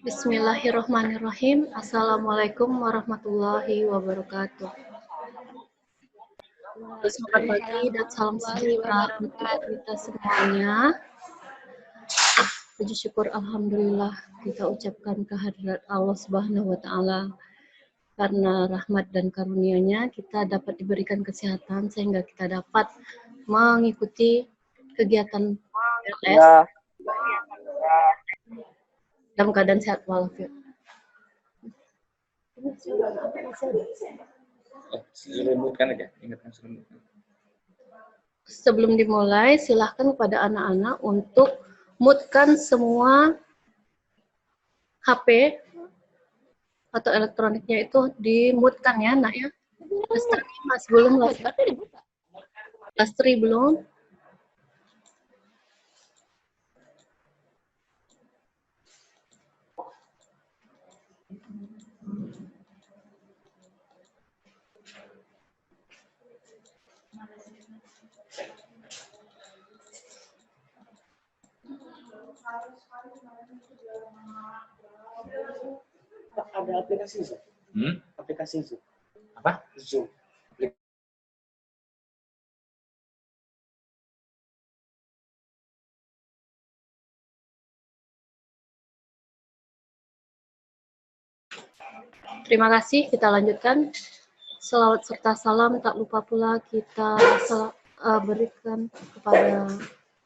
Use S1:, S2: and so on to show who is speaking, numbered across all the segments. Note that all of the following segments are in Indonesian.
S1: Bismillahirrahmanirrahim. Assalamualaikum warahmatullahi wabarakatuh. Selamat pagi dan salam sejahtera untuk kita semuanya. Puji syukur alhamdulillah kita ucapkan kehadirat Allah Subhanahu wa taala. Karena rahmat dan karunia-Nya kita dapat diberikan kesehatan sehingga kita dapat mengikuti kegiatan LS dalam keadaan sehat walafiat.
S2: Selimutkan aja, ingatkan selimutkan.
S1: Sebelum dimulai, silahkan kepada anak-anak untuk mute-kan semua HP atau elektroniknya itu di-mute-kan ya, nak ya. Lestari Mas belum, Lestari belum.
S3: Ada aplikasi Zoom. Aplikasi Zoom.
S2: Apa?
S3: Zoom.
S1: Terima kasih, kita lanjutkan. Selawat serta salam tak lupa pula kita berikan kepada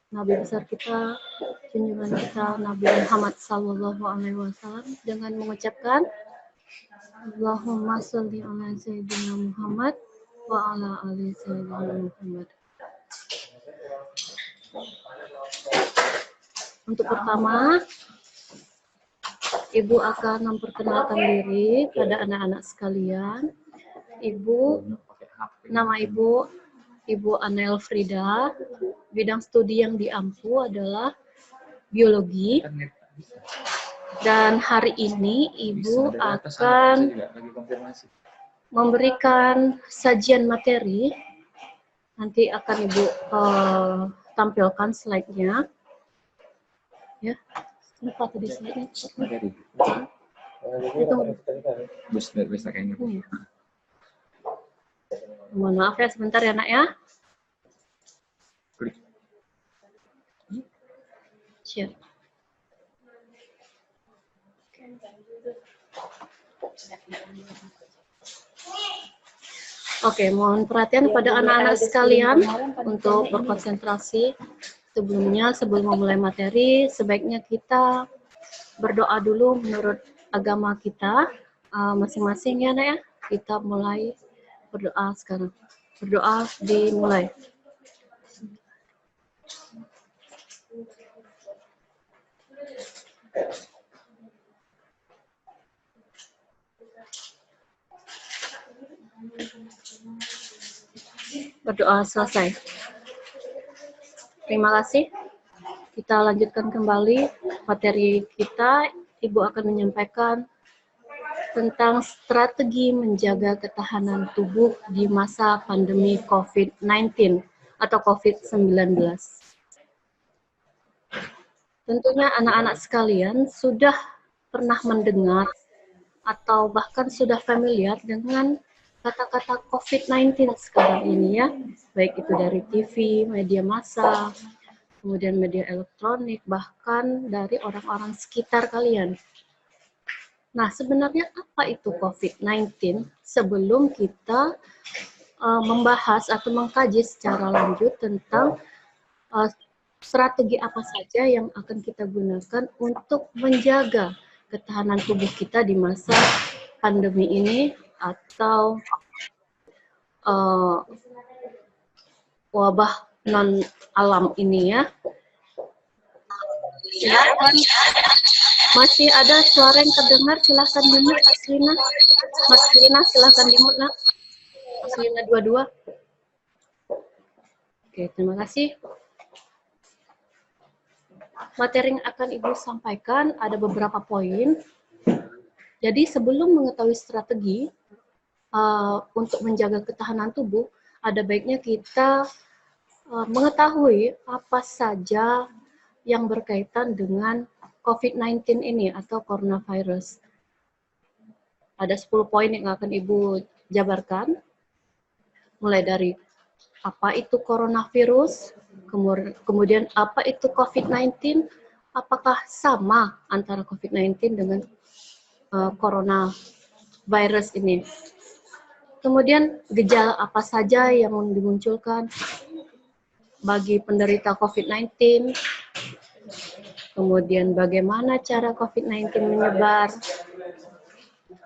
S1: Nabi besar kita, junjungan kita Nabi Muhammad Sallallahu Alaihi Wasallam dengan mengucapkan Allahumma sholli ala Sayyidina Muhammad wa ala ali Sayyidina Muhammad. Untuk pertama, Ibu akan memperkenalkan diri pada anak-anak sekalian. Nama Ibu Anel Frida. Bidang studi yang diampu adalah biologi. Dan hari ini Ibu akan memberikan sajian materi. Nanti akan Ibu tampilkan slide-nya. Ya. Lupa tadi slide-nya.
S2: Bisa kayaknya.
S1: Mohon maaf ya sebentar ya nak ya. Share. Oke, mohon perhatian pada anak-anak sekalian untuk berkonsentrasi. Sebelum memulai materi, sebaiknya kita berdoa dulu menurut agama kita masing-masing ya nak ya. Kita mulai berdoa sekarang. Berdoa dimulai. Berdoa selesai. Terima kasih. Kita lanjutkan kembali materi kita. Ibu akan menyampaikan tentang strategi menjaga ketahanan tubuh di masa pandemi COVID-19 atau COVID-19. Tentunya anak-anak sekalian sudah pernah mendengar atau bahkan sudah familiar dengan kata-kata COVID-19 sekarang ini ya, baik itu dari TV, media massa, kemudian media elektronik, bahkan dari orang-orang sekitar kalian. Nah, sebenarnya apa itu COVID-19? Sebelum kita membahas atau mengkaji secara lanjut tentang strategi apa saja yang akan kita gunakan untuk menjaga ketahanan tubuh kita di masa pandemi ini atau wabah non alam ini ya. Silakan. Masih ada suara yang terdengar, silahkan dimute Aslina. Mas Lina silahkan dimute nak. Aslina 22. Oke, terima kasih. Materi yang akan Ibu sampaikan ada beberapa poin. Jadi sebelum mengetahui strategi untuk menjaga ketahanan tubuh, ada baiknya kita mengetahui apa saja yang berkaitan dengan COVID-19 ini atau coronavirus. Ada 10 poin yang akan Ibu jabarkan, mulai dari apa itu coronavirus, kemudian apa itu COVID-19, apakah sama antara COVID-19 dengan coronavirus ini. Kemudian gejala apa saja yang dimunculkan bagi penderita COVID-19, kemudian bagaimana cara COVID-19 menyebar,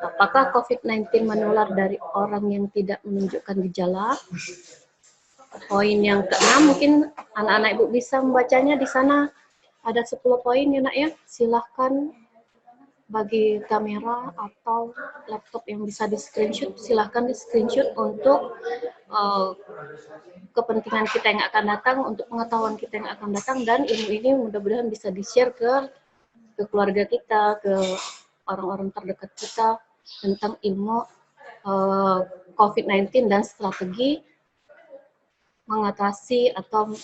S1: apakah COVID-19 menular dari orang yang tidak menunjukkan gejala. Poin yang ke-6 mungkin anak-anak Ibu bisa membacanya di sana, ada 10 poin ya Nak ya. Silahkan bagi kamera atau laptop yang bisa di screenshot, silahkan di screenshot untuk kepentingan kita yang akan datang, untuk pengetahuan kita yang akan datang, dan ilmu ini mudah-mudahan bisa di-share ke keluarga kita, ke orang-orang terdekat kita tentang ilmu COVID-19 dan strategi mengatasi atau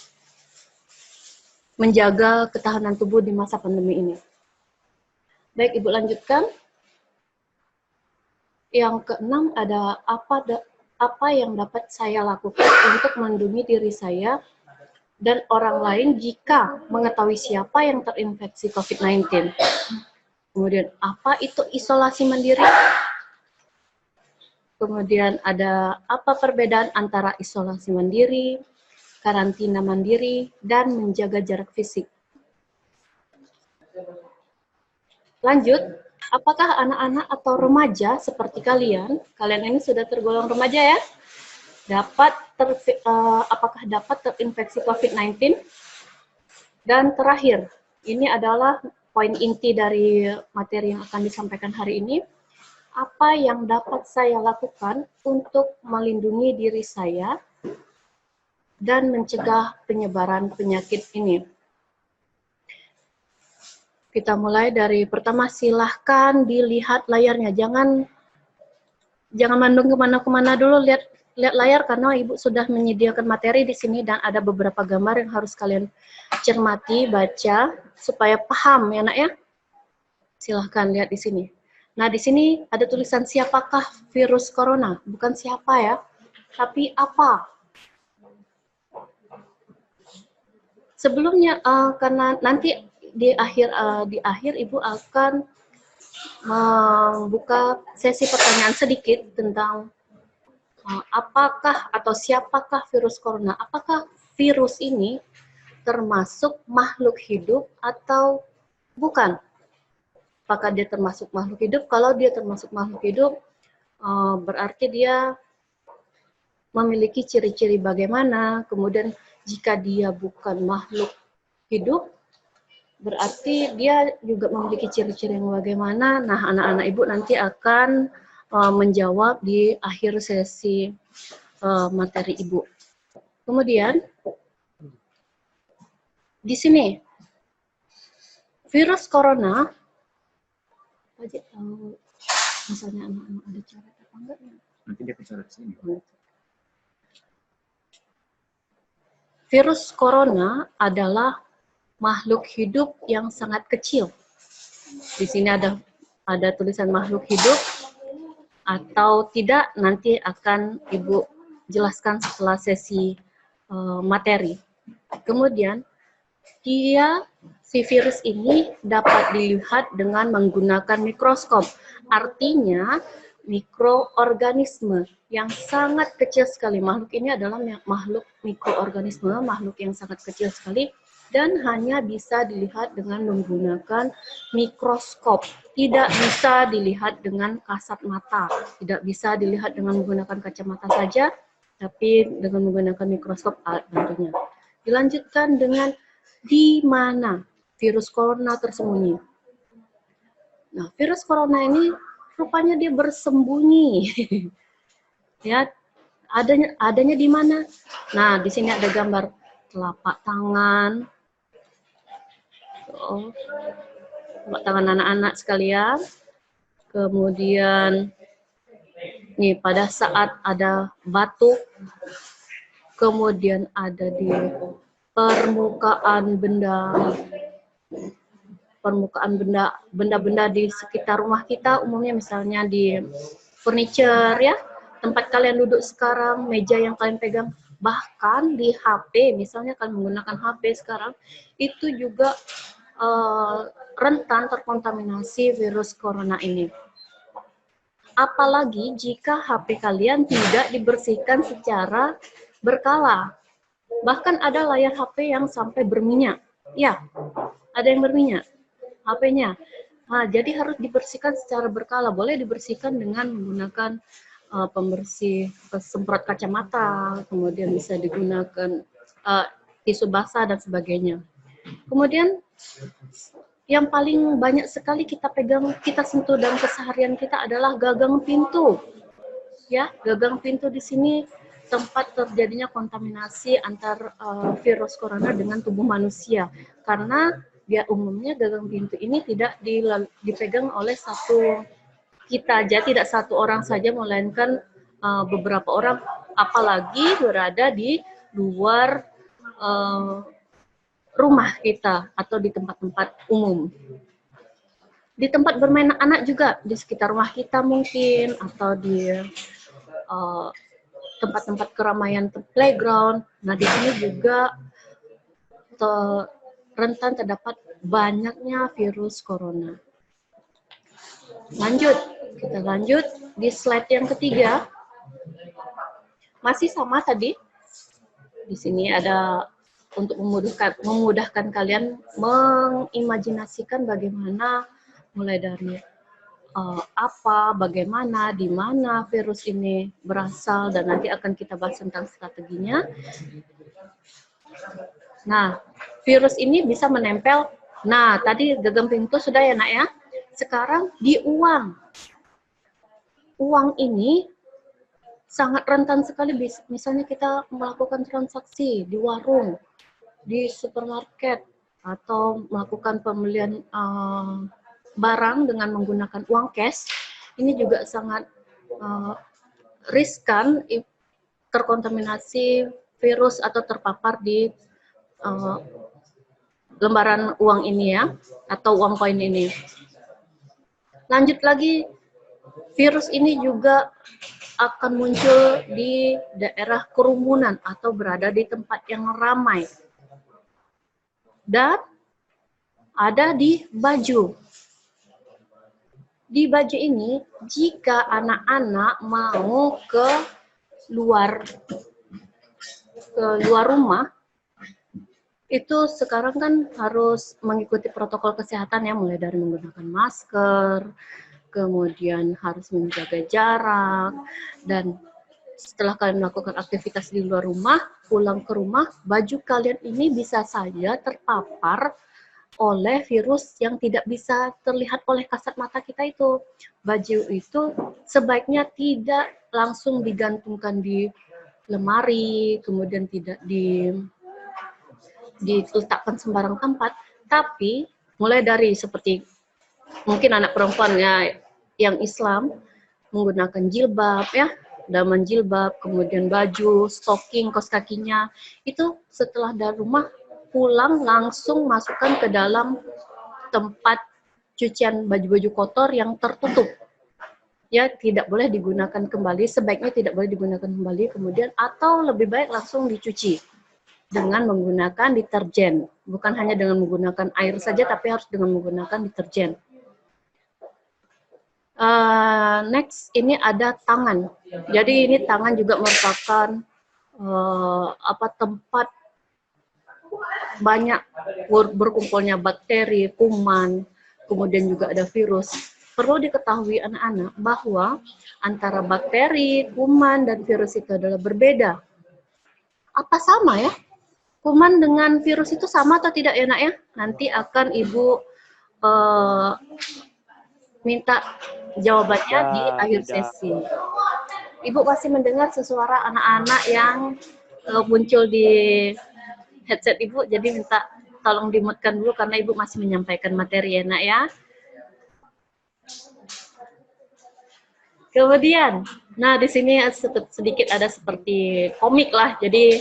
S1: menjaga ketahanan tubuh di masa pandemi ini. Baik, Ibu lanjutkan. Yang ke-6 ada apa yang dapat saya lakukan untuk melindungi diri saya dan orang lain jika mengetahui siapa yang terinfeksi COVID-19. Kemudian, apa itu isolasi mandiri? Kemudian ada apa perbedaan antara isolasi mandiri, karantina mandiri, dan menjaga jarak fisik. Lanjut, apakah anak-anak atau remaja seperti kalian ini sudah tergolong remaja ya, apakah dapat terinfeksi COVID-19? Dan terakhir, ini adalah poin inti dari materi yang akan disampaikan hari ini. Apa yang dapat saya lakukan untuk melindungi diri saya dan mencegah penyebaran penyakit ini? Kita mulai dari pertama, silahkan dilihat layarnya. Jangan mandung kemana-kemana dulu, lihat layar karena Ibu sudah menyediakan materi di sini dan ada beberapa gambar yang harus kalian cermati, baca supaya paham ya Nak ya. Silahkan lihat di sini. Nah, di sini ada tulisan siapakah virus corona, bukan siapa ya, tapi apa. Sebelumnya, karena nanti di akhir Ibu akan membuka sesi pertanyaan sedikit tentang apakah atau siapakah virus corona. Apakah virus ini termasuk makhluk hidup atau bukan? Apakah dia termasuk makhluk hidup? Kalau dia termasuk makhluk hidup, berarti dia memiliki ciri-ciri bagaimana. Kemudian jika dia bukan makhluk hidup, berarti dia juga memiliki ciri-ciri yang bagaimana. Nah, anak-anak Ibu nanti akan menjawab di akhir sesi materi Ibu. Kemudian, di sini, virus corona, aja tahu misalnya anak-anak ada cara apa enggak ya?
S2: Nanti dia bicara di sini.
S1: Virus corona adalah makhluk hidup yang sangat kecil. Di sini ada tulisan makhluk hidup atau tidak, nanti akan Ibu jelaskan setelah sesi materi. Kemudian si virus ini dapat dilihat dengan menggunakan mikroskop. Artinya mikroorganisme yang sangat kecil sekali. Makhluk ini adalah makhluk mikroorganisme, makhluk yang sangat kecil sekali dan hanya bisa dilihat dengan menggunakan mikroskop. Tidak bisa dilihat dengan kasat mata, tidak bisa dilihat dengan menggunakan kacamata saja, tapi dengan menggunakan mikroskop tentunya. Dilanjutkan dengan di mana virus corona tersembunyi. Nah, virus corona ini rupanya dia bersembunyi. Ya, adanya di mana? Nah, di sini ada gambar telapak tangan. Telapak tangan anak-anak sekalian. Kemudian nih pada saat ada batuk, kemudian ada di permukaan benda, permukaan benda-benda di sekitar rumah kita, umumnya misalnya di furniture ya, tempat kalian duduk sekarang, meja yang kalian pegang, bahkan di HP, misalnya kalian menggunakan HP sekarang, itu juga rentan terkontaminasi virus corona ini. Apalagi jika HP kalian tidak dibersihkan secara berkala. Bahkan ada layar HP yang sampai berminyak. Ya, ada yang berminyak HP-nya. Nah, jadi harus dibersihkan secara berkala. Boleh dibersihkan dengan menggunakan pembersih semprot kacamata, kemudian bisa digunakan tisu basah dan sebagainya. Kemudian yang paling banyak sekali kita pegang, kita sentuh dalam keseharian kita adalah gagang pintu. Ya, gagang pintu di sini tempat terjadinya kontaminasi antar virus corona dengan tubuh manusia. Karena dia umumnya gagang pintu ini tidak dipegang oleh satu kita aja, tidak satu orang saja, melainkan beberapa orang, apalagi berada di luar rumah kita atau di tempat-tempat umum. Di tempat bermain anak juga, di sekitar rumah kita mungkin, atau di tempat-tempat keramaian, playground. Nah, di sini juga rentan terdapat banyaknya virus corona. Lanjut, kita lanjut di slide yang ketiga. Masih sama tadi. Di sini ada untuk memudahkan kalian mengimajinasikan bagaimana mulai dari bagaimana, di mana virus ini berasal, dan nanti akan kita bahas tentang strateginya. Nah, virus ini bisa menempel. Nah, tadi gagang pintu sudah ya, Nak ya. Sekarang di uang. Uang ini sangat rentan sekali, misalnya kita melakukan transaksi di warung, di supermarket, atau melakukan pembelian barang dengan menggunakan uang cash. Ini juga sangat riskan terkontaminasi virus atau terpapar di lembaran uang ini ya, atau uang koin ini. Lanjut lagi, virus ini juga akan muncul di daerah kerumunan atau berada di tempat yang ramai. Dan ada di baju. Di baju ini, jika anak-anak mau ke luar rumah, itu sekarang kan harus mengikuti protokol kesehatan ya, mulai dari menggunakan masker, kemudian harus menjaga jarak, dan setelah kalian melakukan aktivitas di luar rumah, pulang ke rumah, baju kalian ini bisa saja terpapar oleh virus yang tidak bisa terlihat oleh kasat mata kita itu. Baju itu sebaiknya tidak langsung digantungkan di lemari, kemudian tidak diletakkan sembarang tempat, tapi mulai dari seperti mungkin anak perempuannya yang Islam menggunakan jilbab ya, daman jilbab, kemudian baju, stocking, kaos kakinya, itu setelah dari rumah pulang langsung masukkan ke dalam tempat cucian baju-baju kotor yang tertutup. Ya, tidak boleh digunakan kembali, sebaiknya tidak boleh digunakan kembali, kemudian atau lebih baik langsung dicuci dengan menggunakan deterjen. Bukan hanya dengan menggunakan air saja, tapi harus dengan menggunakan deterjen. Next, ini ada tangan. Jadi ini tangan juga merupakan tempat banyak berkumpulnya bakteri, kuman, kemudian juga ada virus. Perlu diketahui anak-anak bahwa antara bakteri, kuman, dan virus itu adalah berbeda. Apa sama ya? Kuman dengan virus itu sama atau tidak ya, Nak ya? Nanti akan Ibu minta jawabannya di akhir sesi. Ibu masih mendengar suara anak-anak yang muncul di headset Ibu, jadi minta tolong dimutkan dulu karena Ibu masih menyampaikan materi ya, Nak ya. Kemudian, nah di sini sedikit ada seperti komik lah, jadi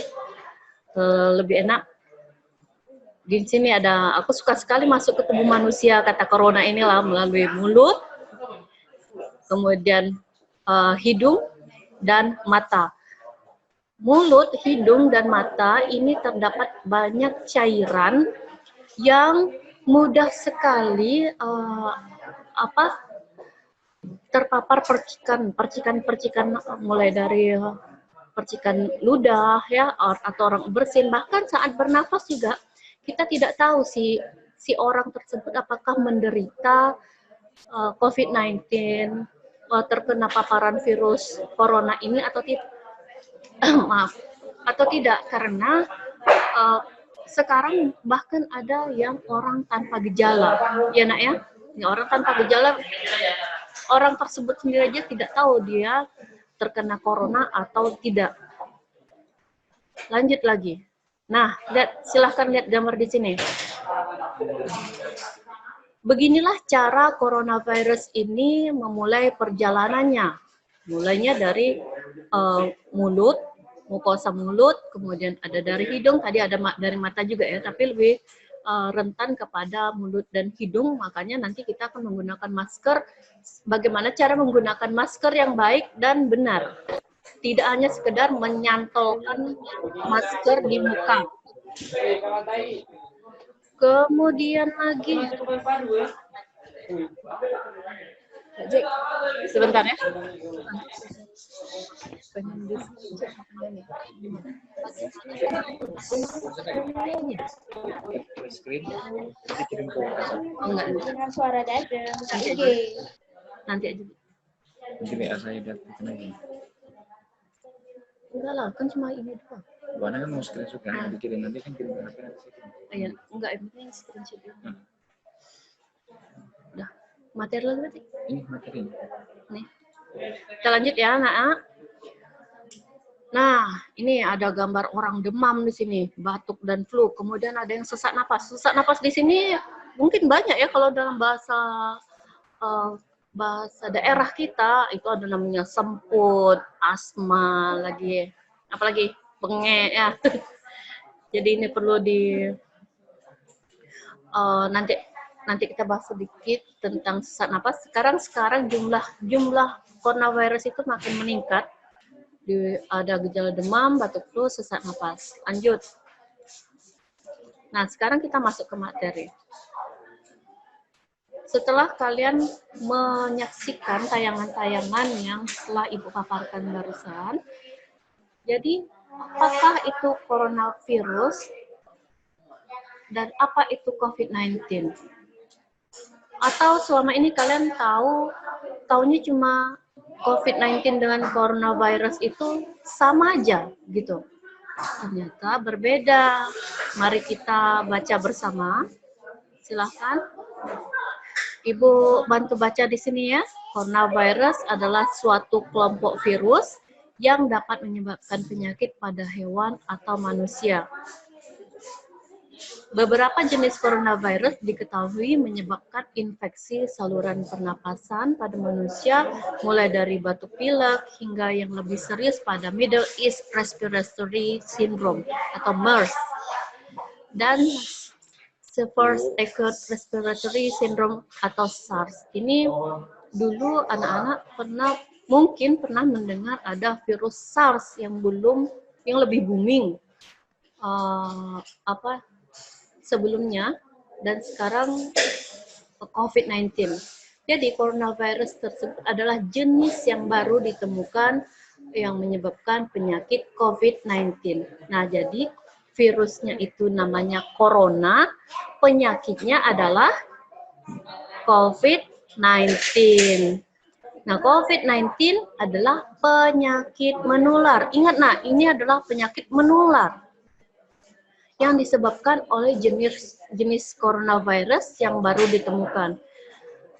S1: lebih enak di sini ada, aku suka sekali masuk ke tubuh manusia, kata corona inilah melalui mulut, kemudian hidung dan mata. Mulut, hidung, dan mata ini terdapat banyak cairan yang mudah sekali terpapar percikan mulai dari percikan ludah ya atau orang bersin, bahkan saat bernafas juga kita tidak tahu si orang tersebut apakah menderita COVID-19, terkena paparan virus corona ini atau tidak. Maaf, atau tidak, karena sekarang bahkan ada yang orang tanpa gejala, ya nak ya, orang tanpa gejala, orang tersebut sendiri aja tidak tahu dia terkena corona atau tidak. Lanjut lagi. Nah, silahkan lihat gambar di sini. Beginilah cara coronavirus ini memulai perjalanannya. Mulainya dari mulut, mukosa mulut, kemudian ada dari hidung, tadi ada dari mata juga ya, tapi lebih rentan kepada mulut dan hidung, makanya nanti kita akan menggunakan masker. Bagaimana cara menggunakan masker yang baik dan benar? Tidak hanya sekedar menyantolkan masker di muka. Kemudian lagi, sebentar ya.
S4: Dengan suara dada.
S1: Nanti aja.
S2: Nanti WA saya lihat lagi.
S1: Enggak lah, kan cuma ini doang.
S2: Buana kan mau screenshot kan, dikirim nanti kan kirim ke HP nanti saya kirim.
S1: Iya, enggak, yang penting screenshot dulu. Udah, materi lagi berarti?
S2: Ini materi.
S1: Nih. Kita lanjut ya, Nak. Nah, ini ada gambar orang demam di sini, batuk dan flu. Kemudian ada yang sesak napas. Sesak napas di sini mungkin banyak ya kalau dalam bahasa daerah kita itu ada namanya semput, asma, lagi apalagi bengek ya. Jadi ini perlu nanti kita bahas sedikit tentang sesak napas. Sekarang jumlah coronavirus itu makin meningkat. Ada gejala demam, batuk flu, sesak napas. Lanjut. Nah, sekarang kita masuk ke materi. Setelah kalian menyaksikan tayangan-tayangan yang telah Ibu paparkan barusan, jadi apakah itu coronavirus dan apa itu COVID-19? Atau selama ini kalian taunya cuma COVID-19 dengan coronavirus itu sama aja gitu? Ternyata berbeda. Mari kita baca bersama. Silahkan. Ibu bantu baca di sini ya. Coronavirus adalah suatu kelompok virus yang dapat menyebabkan penyakit pada hewan atau manusia. Beberapa jenis coronavirus diketahui menyebabkan infeksi saluran pernapasan pada manusia, mulai dari batuk pilek hingga yang lebih serius pada Middle East Respiratory Syndrome atau MERS. Dan Severe Acute Respiratory Syndrome atau SARS. Ini dulu anak-anak mungkin pernah mendengar ada virus SARS yang lebih booming sebelumnya, dan sekarang COVID-19. Jadi coronavirus tersebut adalah jenis yang baru ditemukan yang menyebabkan penyakit COVID-19. Nah, jadi virusnya itu namanya corona, penyakitnya adalah COVID-19. Nah, COVID-19 adalah penyakit menular. Ingat, nah, ini adalah penyakit menular yang disebabkan oleh jenis coronavirus yang baru ditemukan.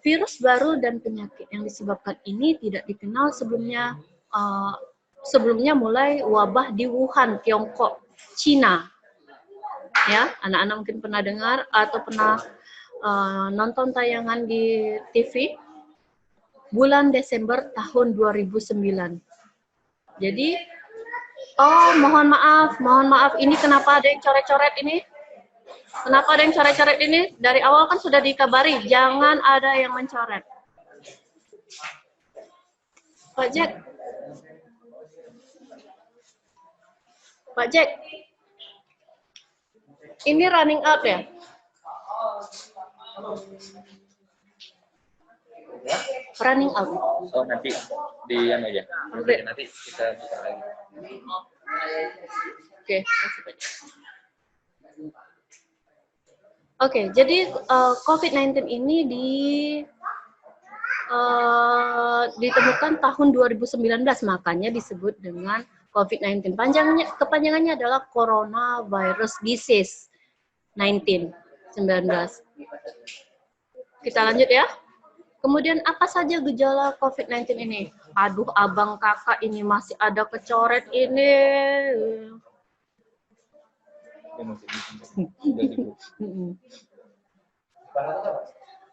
S1: Virus baru dan penyakit yang disebabkan ini tidak dikenal sebelumnya. Sebelumnya mulai wabah di Wuhan, Tiongkok, Cina. Ya, anak-anak mungkin pernah dengar atau pernah nonton tayangan di TV bulan Desember tahun 2009. Jadi, mohon maaf, ini kenapa ada yang coret-coret ini? Kenapa ada yang coret-coret ini? Dari awal kan sudah dikabari, jangan ada yang mencoret. Pak Jack. Pak Jack. Ini running out ya? Running out.
S2: Oh, nanti di aja.
S1: Oke.
S2: Nanti kita buka lagi.
S1: Oke, kasih Pak Jack. Oke, jadi COVID-19 ini ditemukan tahun 2019, makanya disebut dengan COVID-19. Kepanjangannya adalah Coronavirus Disease 19. Kita lanjut ya. Kemudian apa saja gejala COVID-19 ini? Aduh, abang kakak ini masih ada kecoret ini.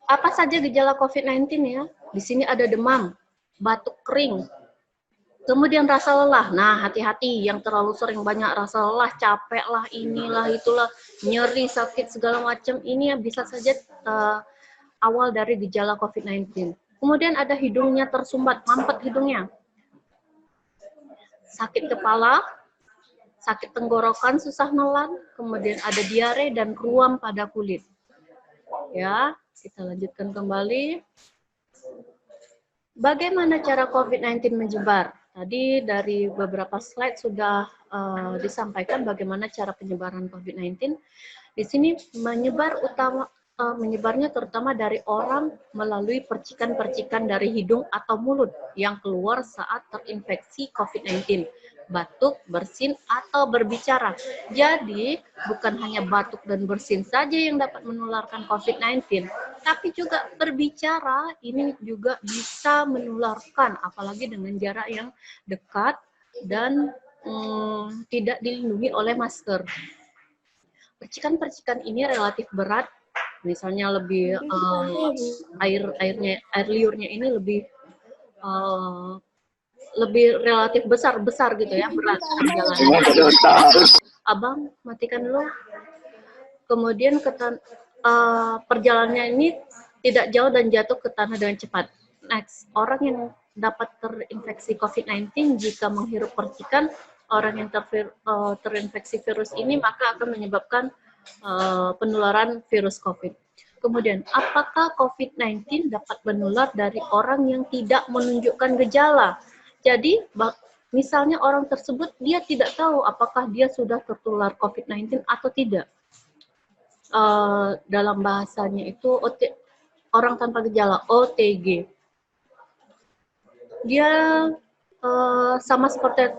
S1: Apa saja gejala COVID-19 ya? Di sini ada demam, batuk kering, kemudian rasa lelah. Nah, hati-hati yang terlalu sering banyak rasa lelah, capek lah, inilah, itulah, nyeri, sakit, segala macam. Ini bisa saja awal dari gejala COVID-19. Kemudian ada hidungnya tersumbat, mampet hidungnya. Sakit kepala, sakit tenggorokan, susah nelan, kemudian ada diare dan ruam pada kulit. Ya, kita lanjutkan kembali. Bagaimana cara COVID-19 menyebar? Tadi dari beberapa slide sudah disampaikan bagaimana cara penyebaran COVID-19. Di sini menyebarnya terutama dari orang melalui percikan-percikan dari hidung atau mulut yang keluar saat terinfeksi COVID-19. Batuk, bersin, atau berbicara. Jadi, bukan hanya batuk dan bersin saja yang dapat menularkan COVID-19, tapi juga berbicara ini juga bisa menularkan, apalagi dengan jarak yang dekat dan tidak dilindungi oleh masker. Percikan-percikan ini relatif berat, misalnya lebih air liurnya ini lebih relatif besar gitu ya, berat perjalanannya. Abang matikan dulu. Kemudian perjalanannya ini tidak jauh dan jatuh ke tanah dengan cepat. Next, orang yang dapat terinfeksi COVID-19 jika menghirup percikan orang yang terinfeksi virus ini, maka akan menyebabkan penularan virus COVID. Kemudian, apakah COVID-19 dapat menular dari orang yang tidak menunjukkan gejala? Jadi, misalnya orang tersebut dia tidak tahu apakah dia sudah tertular COVID-19 atau tidak. Dalam bahasanya itu orang tanpa gejala, OTG. Dia sama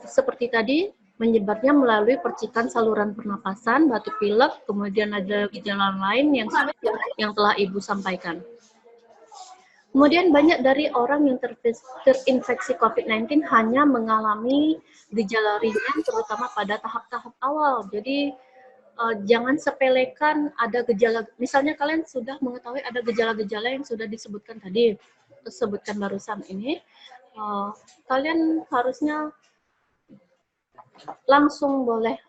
S1: seperti tadi, menyebarnya melalui percikan saluran pernapasan, batuk pilek, kemudian ada gejala lain yang telah Ibu sampaikan. Kemudian banyak dari orang yang terinfeksi COVID-19 hanya mengalami gejala ringan, terutama pada tahap-tahap awal. Jadi jangan sepelekan ada gejala, misalnya kalian sudah mengetahui ada gejala-gejala yang sudah disebutkan tadi, disebutkan barusan ini, kalian harusnya langsung boleh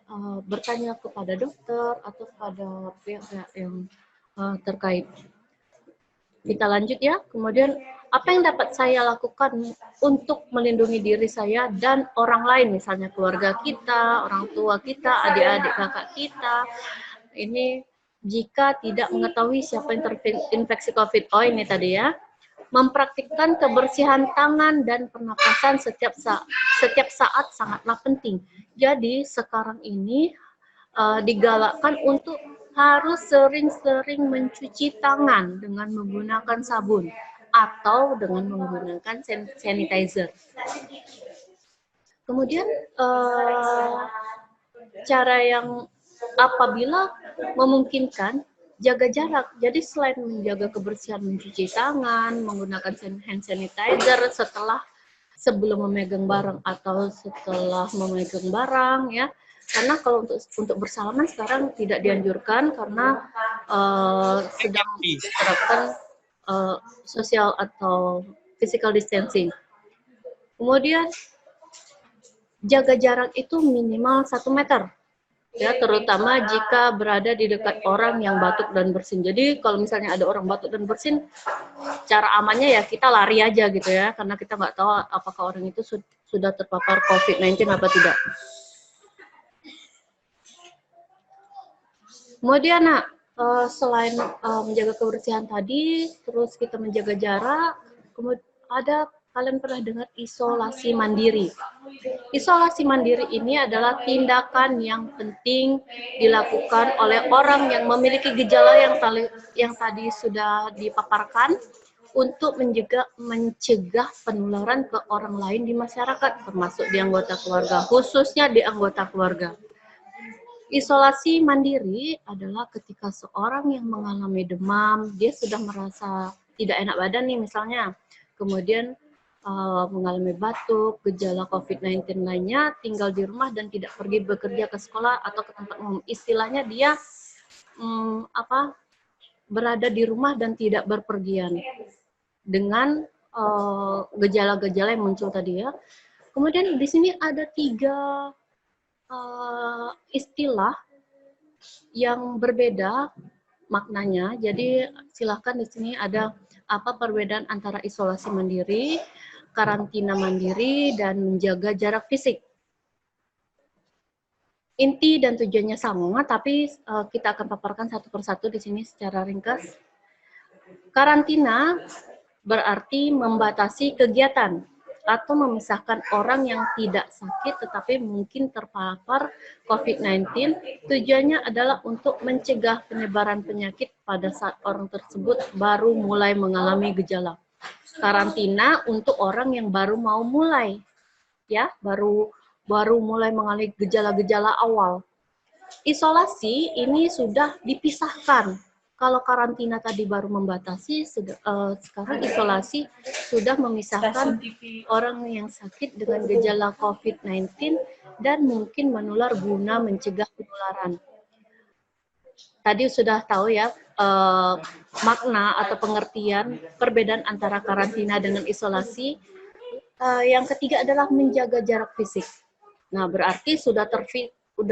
S1: bertanya kepada dokter atau kepada pihak yang terkait. Kita lanjut ya. Kemudian apa yang dapat saya lakukan untuk melindungi diri saya dan orang lain, misalnya keluarga kita, orang tua kita, adik-adik kakak kita. Ini jika tidak mengetahui siapa yang terinfeksi COVID. Oh, ini tadi ya. Mempraktikkan kebersihan tangan dan pernapasan setiap saat sangatlah penting. Jadi sekarang ini digalakkan untuk harus sering-sering mencuci tangan dengan menggunakan sabun atau dengan menggunakan sanitizer. Kemudian cara yang apabila memungkinkan, jaga jarak. Jadi selain menjaga kebersihan, mencuci tangan, menggunakan hand sanitizer sebelum memegang barang atau setelah memegang barang ya. Karena kalau untuk bersalaman sekarang tidak dianjurkan karena sedang diterapkan social atau physical distancing. Kemudian jaga jarak itu minimal 1 meter Ya, terutama jika berada di dekat orang yang batuk dan bersin. Jadi kalau misalnya ada orang batuk dan bersin, cara amannya ya kita lari aja gitu ya, karena kita nggak tahu apakah orang itu sudah terpapar COVID-19 apa tidak. Kemudian nak, selain menjaga kebersihan tadi, terus kita menjaga jarak, kemudian ada kalian pernah dengar isolasi mandiri. Isolasi mandiri ini adalah tindakan yang penting dilakukan oleh orang yang memiliki gejala yang tadi sudah dipaparkan untuk mencegah penularan ke orang lain di masyarakat, termasuk di anggota keluarga, khususnya di anggota keluarga. Isolasi mandiri adalah ketika seorang yang mengalami demam, dia sudah merasa tidak enak badan nih misalnya, kemudian mengalami batuk, gejala COVID-19 lainnya, tinggal di rumah dan tidak pergi bekerja ke sekolah atau ke tempat umum. Istilahnya dia berada di rumah dan tidak berpergian dengan gejala-gejala yang muncul tadi ya. Kemudian di sini ada 3 istilah yang berbeda maknanya. Jadi silakan di sini ada apa perbedaan antara isolasi mandiri, karantina mandiri, dan menjaga jarak fisik. Inti dan tujuannya sama, tapi kita akan paparkan satu persatu di sini secara ringkas. Karantina berarti membatasi kegiatan atau memisahkan orang yang tidak sakit tetapi mungkin terpapar COVID-19. Tujuannya adalah untuk mencegah penyebaran penyakit pada saat orang tersebut baru mulai mengalami gejala. Karantina untuk orang yang baru mau mulai, ya, baru mulai mengalami gejala-gejala awal. Isolasi ini sudah dipisahkan. Kalau karantina tadi baru membatasi, sekarang isolasi sudah memisahkan orang yang sakit dengan gejala COVID-19 dan mungkin menular guna mencegah penularan. Tadi sudah tahu ya makna atau pengertian perbedaan antara karantina dengan isolasi. Yang ketiga adalah menjaga jarak fisik. Nah, berarti sudah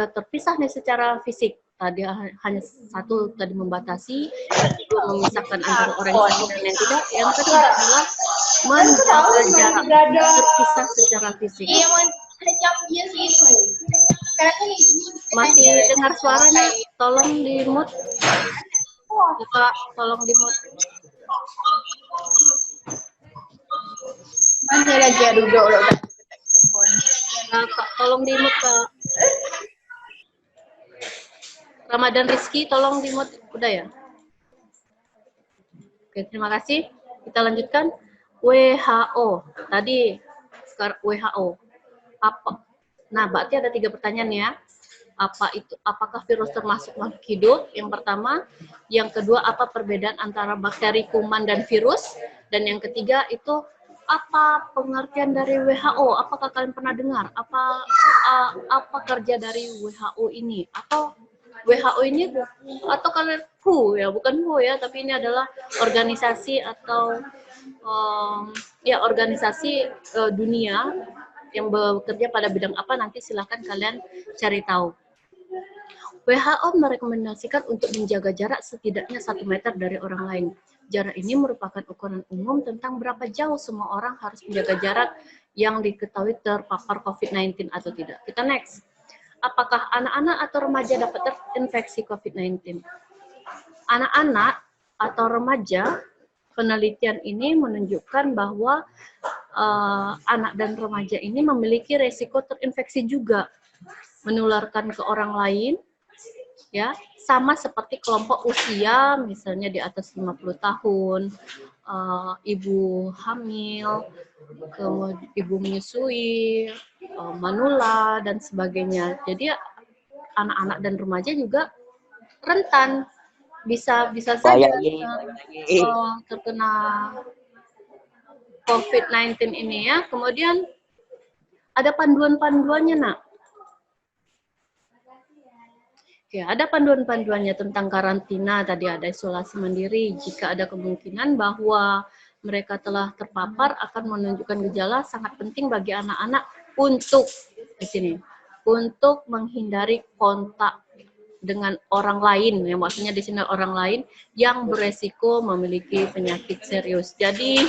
S1: terpisah nih secara fisik. Tadi hanya satu tadi membatasi, kedua memisahkan antara orang yang sakit dan yang tidak. Yang ketiga adalah menjaga jarak terpisah secara fisik. Masih dengar suaranya? Tolong di mute. Bapak, tolong di mute.
S4: Mana lagi ya duduk loh.
S1: Kak, tolong di mute, Kak. Ramadan Rizky, tolong di mute. Udah ya? Oke, terima kasih. Kita lanjutkan. WHO. Tadi WHO. Apa? Nah, berarti ada 3 pertanyaan ya. Apa itu? Apakah virus termasuk makhluk hidup? Yang pertama. Yang kedua, apa perbedaan antara bakteri, kuman, dan virus? Dan yang ketiga itu apa pengertian dari WHO? Apakah kalian pernah dengar? Apa kerja dari WHO ini? Atau WHO ini atau kalian WHO ya, bukan WHO ya, tapi ini adalah organisasi atau organisasi dunia yang bekerja pada bidang apa, nanti silahkan kalian cari tahu. WHO merekomendasikan untuk menjaga jarak setidaknya 1 meter dari orang lain. Jarak ini merupakan ukuran umum tentang berapa jauh semua orang harus menjaga jarak yang diketahui terpapar COVID-19 atau tidak. Kita next. Apakah anak-anak atau remaja dapat terinfeksi COVID-19? Anak-anak atau remaja, penelitian ini menunjukkan bahwa anak dan remaja ini memiliki resiko terinfeksi juga, menularkan ke orang lain, ya, sama seperti kelompok usia, misalnya di atas 50 tahun, ibu hamil, kemudian ibu menyusui, manula, dan sebagainya. Jadi anak-anak dan remaja juga rentan, bisa saja terkena COVID-19 ini ya. Kemudian ada panduan-panduannya, nak. Ya, ada panduan-panduannya tentang karantina, tadi ada isolasi mandiri. Jika ada kemungkinan bahwa mereka telah terpapar akan menunjukkan gejala, sangat penting bagi anak-anak untuk di sini untuk menghindari kontak dengan orang lain, ya maksudnya di sini orang lain yang beresiko memiliki penyakit serius. Jadi